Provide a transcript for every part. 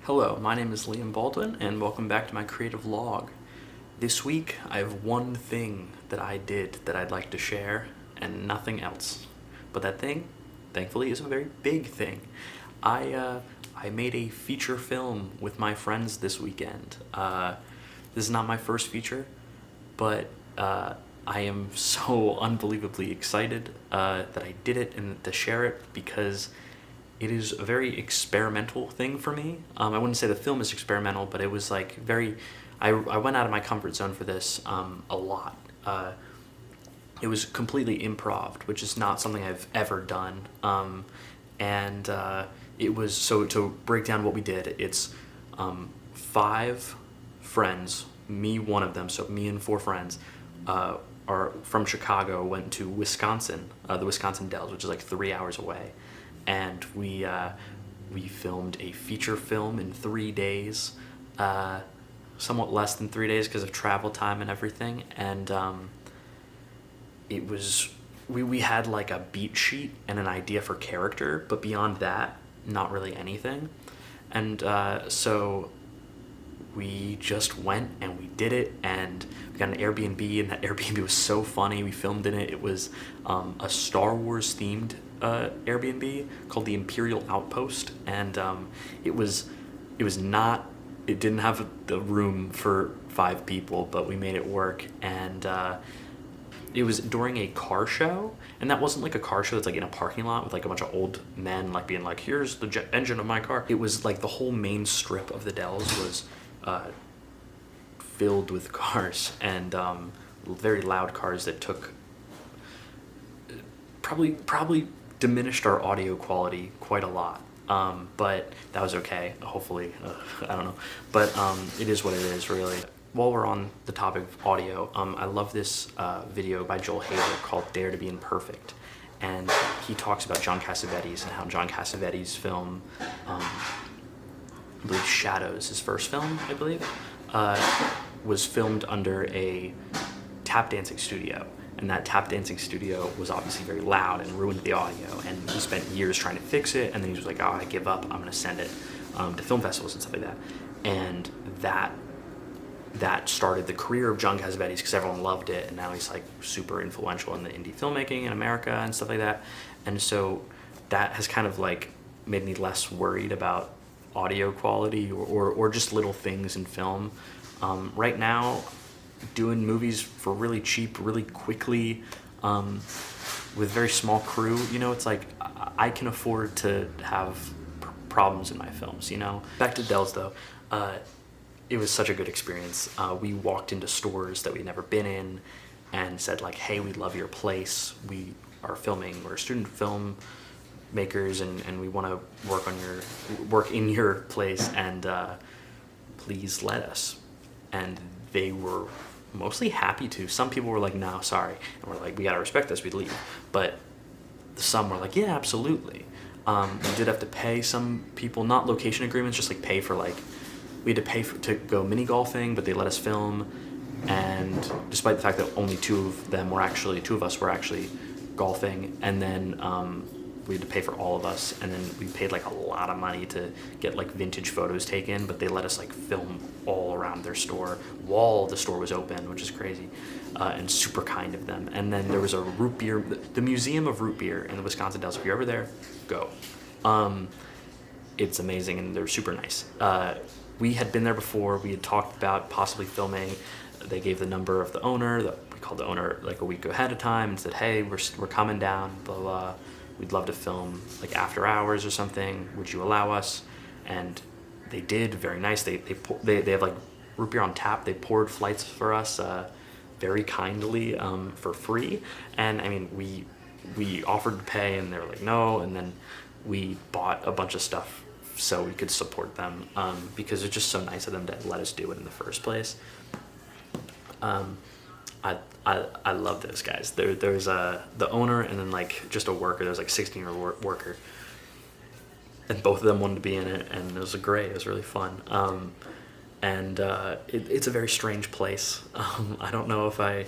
Hello, my name is Liam Baldwin, and welcome back to my creative log. This week, I have one thing that I did that I'd like to share, and nothing else. But that thing, thankfully, is a very big thing. I made a feature film with my friends this weekend. This is not my first feature, but I am so unbelievably excited that I did it and to share it because it is a very experimental thing for me. I wouldn't say the film is experimental, but it was like very. I went out of my comfort zone for this a lot. It was completely improv, which is not something I've ever done. And it was so to break down what we did. It's five friends, me one of them, so me and four friends. Are from Chicago, went to Wisconsin, the Wisconsin Dells, which is like 3 hours away, and we filmed a feature film in 3 days, somewhat less than 3 days because of travel time and everything, and it was we had like a beat sheet and an idea for character, but beyond that, not really anything, and so we just went and we did it, and we got an Airbnb, and that Airbnb was so funny. We filmed in it. It was a Star Wars themed Airbnb called the Imperial Outpost, and it didn't have the room for 5 people, but we made it work, and it was during a car show, and that wasn't like a car show that's like in a parking lot with like a bunch of old men like being like, here's the engine of my car. It was like the whole main strip of the Dells was filled with cars, and very loud cars that took probably diminished our audio quality quite a lot, but that was okay, hopefully. I don't know, but it is what it is, really. While we're on the topic of audio, I love this video by Joel Hader called Dare to be Imperfect, and he talks about John Cassavetes and how John Cassavetes' film, I believe Shadows, his first film, I believe, was filmed under a tap dancing studio. And that tap dancing studio was obviously very loud and ruined the audio. And he spent years trying to fix it. And then he was like, oh, I give up. I'm going to send it to film festivals and stuff like that. And that started the career of John Cassavetes because everyone loved it. And now he's like super influential in the indie filmmaking in America and stuff like that. And so that has kind of like made me less worried about audio quality or just little things in film. Right now, doing movies for really cheap, really quickly, with very small crew, it's like I can afford to have problems in my films, Back to Dells, though. It was such a good experience. We walked into stores that we'd never been in and said, like, hey, we love your place. We're student film makers, and we want to work in your place, and please let us. And they were mostly happy to. Some people were like, no, sorry, and we're like, we gotta respect this, we'd leave. But some were like, yeah, absolutely. We did have to pay some people, not location agreements, just like pay for we had to pay to go mini golfing, but they let us film. And despite the fact that only two of us were actually golfing, and then we had to pay for all of us, and then we paid like a lot of money to get like vintage photos taken, but they let us like film all around their store while the store was open, which is crazy, and super kind of them. And then there was a root beer, the Museum of Root Beer in the Wisconsin Dells. If you're ever there, go. It's amazing, and they're super nice. We had been there before. We had talked about possibly filming. They gave the number of the owner. We called the owner like a week ahead of time and said, hey, we're coming down, blah, blah. We'd love to film like after hours or something. Would you allow us? And they did. Very nice. They have like root beer on tap. They poured flights for us very kindly for free. And I mean, we offered to pay, and they were like, no. And then we bought a bunch of stuff so we could support them because it's just so nice of them to let us do it in the first place. I love those guys. There's the owner and then like just a worker. There's like 16-year-old worker, and both of them wanted to be in it, and it was great. It was really fun. And it's a very strange place. I don't know if I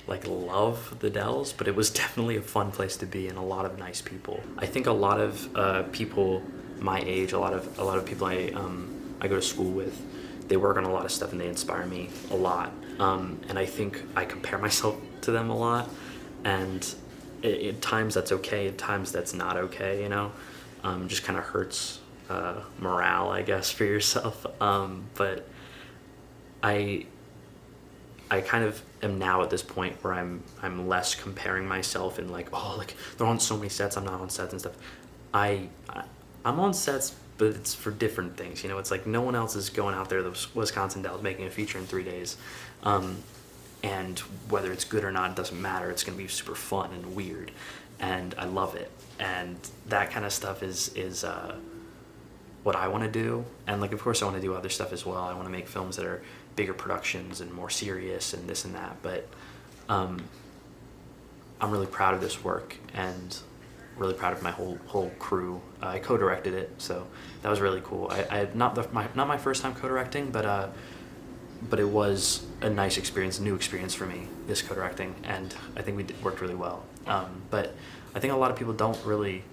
like love the Dells, but it was definitely a fun place to be and a lot of nice people. I think a lot of people my age, a lot of people I I go to school with, they work on a lot of stuff and they inspire me a lot. And I think I compare myself to them a lot, and at times that's okay, at times that's not okay, you know. Just kind of hurts morale, I guess, for yourself. But I kind of am now at this point where I'm less comparing myself and like, oh, like they're on so many sets, I'm not on sets and stuff. I'm on sets, but it's for different things, you know. It's like no one else is going out there. The Wisconsin Dells making a feature in 3 days, and whether it's good or not, it doesn't matter. It's going to be super fun and weird, and I love it. And that kind of stuff is what I want to do. And like, of course, I want to do other stuff as well. I want to make films that are bigger productions and more serious and this and that. But I'm really proud of this work and really proud of my whole crew. I co-directed it, so that was really cool. I not my first time co-directing, but it was a nice experience, new experience for me, this co-directing, and I think we worked really well. But I think a lot of people don't really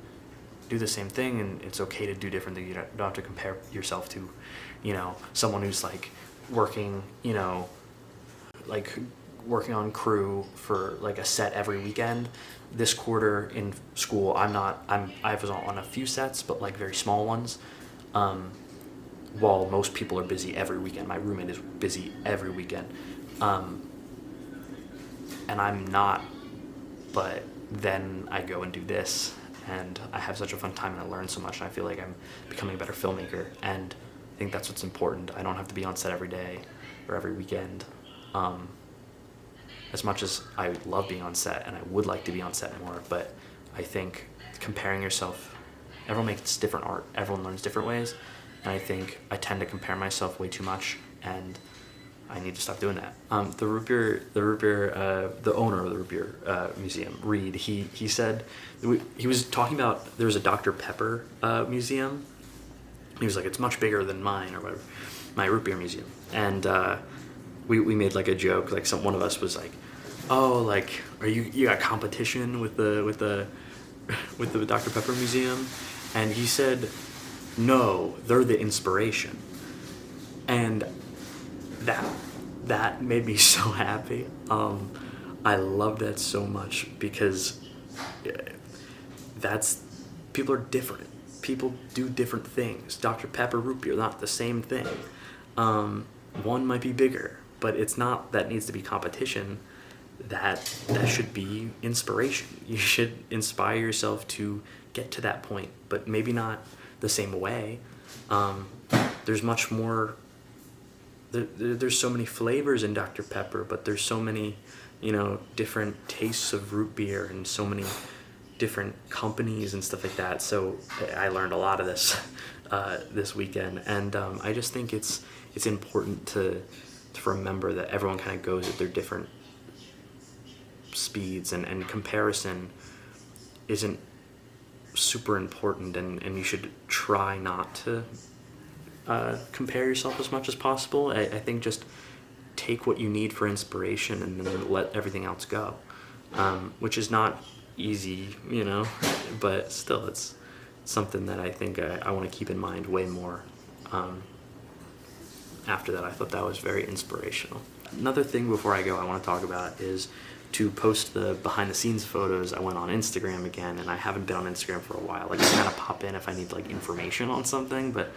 do the same thing, and it's okay to do different things. You don't have to compare yourself to, you know, someone who's like working, you know, like working on crew for like a set every weekend. This quarter in school, I was on a few sets, but like very small ones. While most people are busy every weekend, my roommate is busy every weekend, and I'm not. But then I go and do this, and I have such a fun time, and I learn so much, and I feel like I'm becoming a better filmmaker. And I think that's what's important. I don't have to be on set every day or every weekend. As much as I love being on set, and I would like to be on set more, but I think comparing yourself, everyone makes different art, everyone learns different ways, and I think I tend to compare myself way too much, and I need to stop doing that. The owner of the Root Beer Museum, Reed, he said, he was talking about, there was a Dr. Pepper museum. He was like, it's much bigger than mine, or whatever, my Root Beer Museum, and we made like a joke, like one of us was like, oh, like, are you got competition with the Dr. Pepper Museum? And he said, no, they're the inspiration. And that made me so happy. I love that so much, because people are different. People do different things. Dr. Pepper, Root Beer, not the same thing. One might be bigger, but it's not that needs to be competition. That should be inspiration. You should inspire yourself to get to that point, but maybe not the same way. There's much more. There's so many flavors in Dr. Pepper, but there's so many, you know, different tastes of root beer and so many different companies and stuff like that. So I learned a lot of this this weekend, and I just think it's important to remember that everyone kind of goes at their different speeds, and comparison isn't super important, and you should try not to compare yourself as much as possible. I think just take what you need for inspiration and then let everything else go, which is not easy, you know, but still it's something that I think I want to keep in mind way more. After that, I thought that was very inspirational. Another thing before I go I want to talk about is to post the behind the scenes photos. I went on Instagram again, and I haven't been on Instagram for a while. Like, I kind of pop in if I need like information on something, but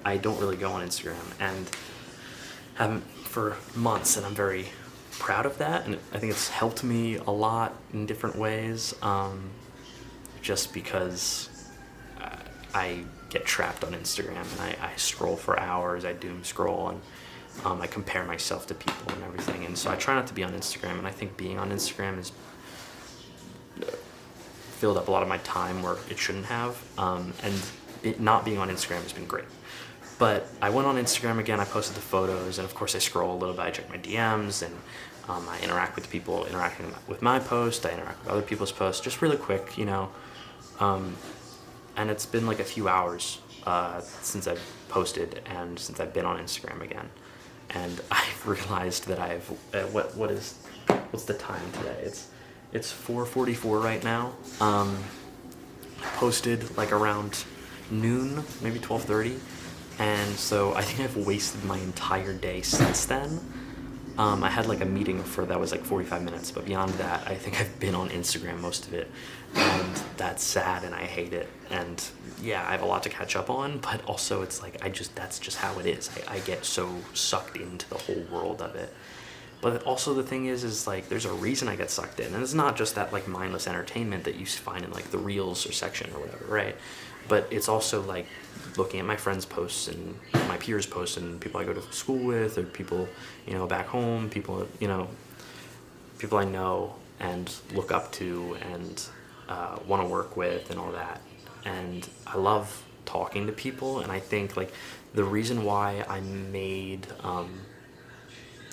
I don't really go on Instagram, and haven't for months, and I'm very proud of that, and I think it's helped me a lot in different ways, just because I get trapped on Instagram, and I scroll for hours, I doom scroll, and I compare myself to people and everything, and so I try not to be on Instagram, and I think being on Instagram has filled up a lot of my time where it shouldn't have, and not being on Instagram has been great. But I went on Instagram again, I posted the photos, and of course I scroll a little bit, I check my DMs, and I interact with the people interacting with my post, I interact with other people's posts, just really quick, you know, and it's been like a few hours since I've posted and since I've been on Instagram again. And I've realized that what's the time today? It's 4:44 right now. I posted like around noon, maybe 12:30, And so I think I've wasted my entire day since then. I had like a meeting for that was like 45 minutes, but beyond that, I think I've been on Instagram most of it, and that's sad, and I hate it. And yeah, I have a lot to catch up on, but also it's like that's just how it is. I get so sucked into the whole world of it. But also the thing is like there's a reason I get sucked in, and it's not just that like mindless entertainment that you find in like the reels or section or whatever, right? But it's also like looking at my friends' posts and my peers' posts and people I go to school with or people, back home, people, people I know and look up to and want to work with and all that. And I love talking to people, and I think like the reason why I made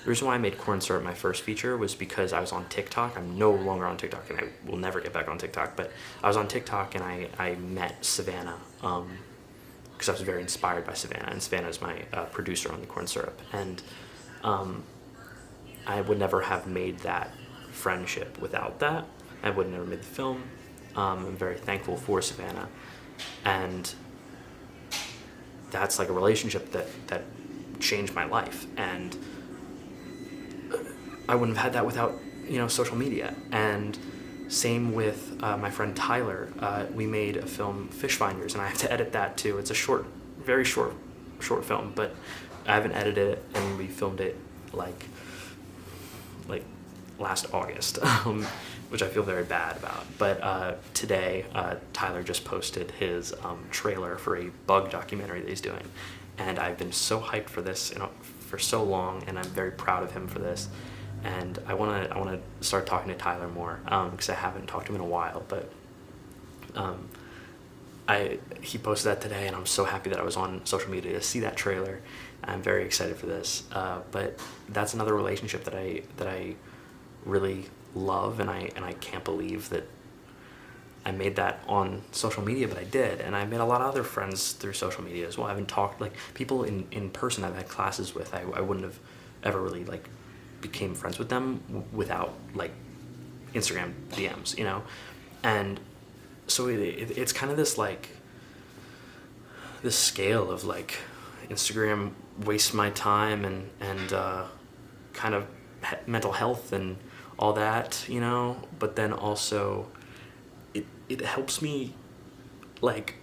the reason why I made Corn Syrup my first feature was because I was on TikTok. I'm no longer on TikTok, and I will never get back on TikTok. But I was on TikTok, and I met Savannah because I was very inspired by Savannah, and Savannah is my producer on the Corn Syrup. And I would never have made that friendship without that. I would have never made the film. I'm very thankful for Savannah, and that's like a relationship that changed my life. And I wouldn't have had that without social media. And same with my friend Tyler. We made a film, Fish Finders, and I have to edit that too. It's a very short film, but I haven't edited it, and we filmed it like last August, which I feel very bad about. But today, Tyler just posted his trailer for a bug documentary that he's doing, and I've been so hyped for this for so long, and I'm very proud of him for this. And I want to start talking to Tyler more because I haven't talked to him in a while. But he posted that today, and I'm so happy that I was on social media to see that trailer. I'm very excited for this. But that's another relationship that I really love, and I can't believe that I made that on social media, but I did. And I made a lot of other friends through social media as well. I haven't talked, like, people in person I've had classes with, I wouldn't have ever really, like, became friends with them without, like, Instagram DMs, And so it's kind of this, like, this scale of, like, Instagram wastes my time and kind of mental health and all that, but then also it helps me, like,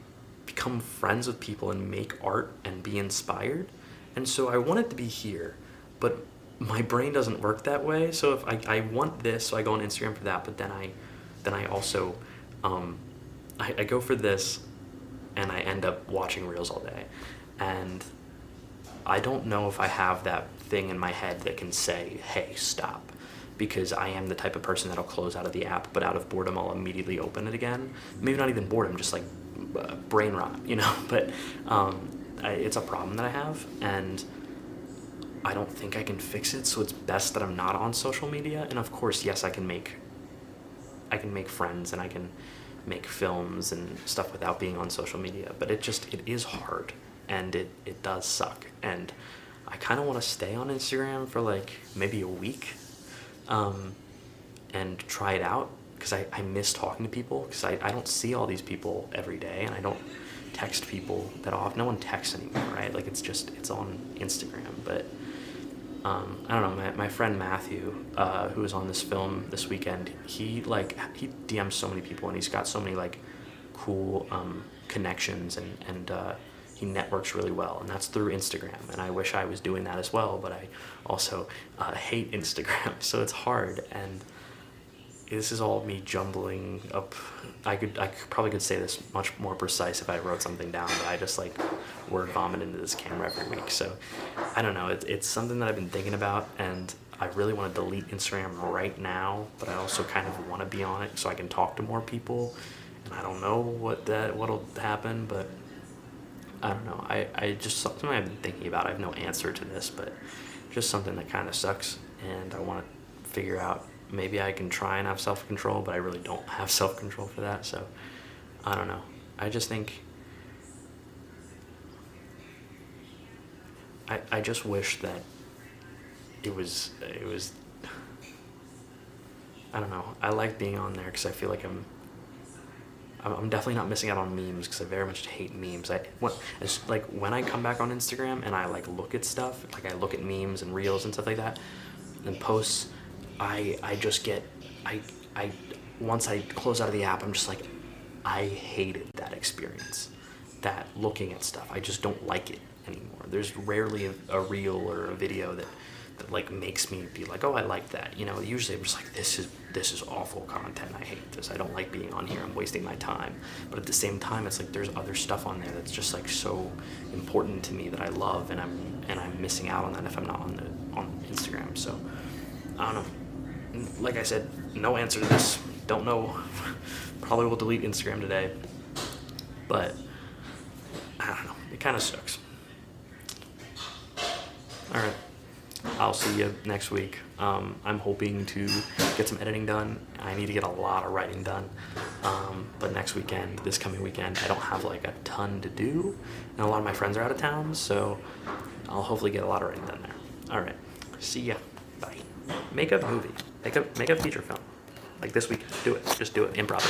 become friends with people and make art and be inspired. And so I want it to be here, but my brain doesn't work that way. So if I want this, so I go on Instagram for that, but then I also I go for this, and I end up watching reels all day. And I don't know if I have that thing in my head that can say, hey, stop. Because I am the type of person that'll close out of the app, but out of boredom, I'll immediately open it again. Maybe not even boredom, just like brain rot, But it's a problem that I have, and I don't think I can fix it. So it's best that I'm not on social media. And of course, yes, I can make friends and I can make films and stuff without being on social media. But it is hard, and it does suck. And I kind of want to stay on Instagram for like maybe a week. And try it out, because I miss talking to people, because I don't see all these people every day, and I don't text people that often. No one texts anymore, right? Like, it's on Instagram. But I don't know, my friend Matthew, who was on this film this weekend, he DMs so many people, and he's got so many like cool connections, and he networks really well, and that's through Instagram. And I wish I was doing that as well, but I also hate Instagram, so it's hard. And this is all me jumbling up. I probably could say this much more precise if I wrote something down, but I just like word vomit into this camera every week. So I don't know. It's something that I've been thinking about, and I really want to delete Instagram right now, but I also kind of want to be on it so I can talk to more people. And I don't know what'll happen, but I don't know. I just something I've been thinking about. I have no answer to this, but just something that kind of sucks, and I want to figure out. Maybe I can try and have self-control, but I really don't have self-control for that. So I don't know. I just think I just wish that it was. I don't know. I like being on there because I feel like I'm I'm definitely not missing out on memes because I very much hate memes. When I come back on Instagram and I like look at stuff, like I look at memes and reels and stuff like that, and posts, I just get I once I close out of the app, I'm just like, I hated that experience, that looking at stuff. I just don't like it anymore. There's rarely a reel or a video that like makes me be like, oh, I like that. You know, usually I'm just like, this is awful content. I hate this. I don't like being on here. I'm wasting my time. But at the same time, it's like there's other stuff on there that's just like so important to me that I love, and I'm missing out on that if I'm not on Instagram. So I don't know. Like I said, no answer to this. Don't know. Probably will delete Instagram today. But I don't know. It kind of sucks. All right. I'll see you next week. I'm hoping to get some editing done. I need to get a lot of writing done. But this coming weekend, I don't have like a ton to do. And a lot of my friends are out of town, so I'll hopefully get a lot of writing done there. All right. See ya. Bye. Make a movie. Make a feature film. Like this weekend. Do it. Just do it. Improv it.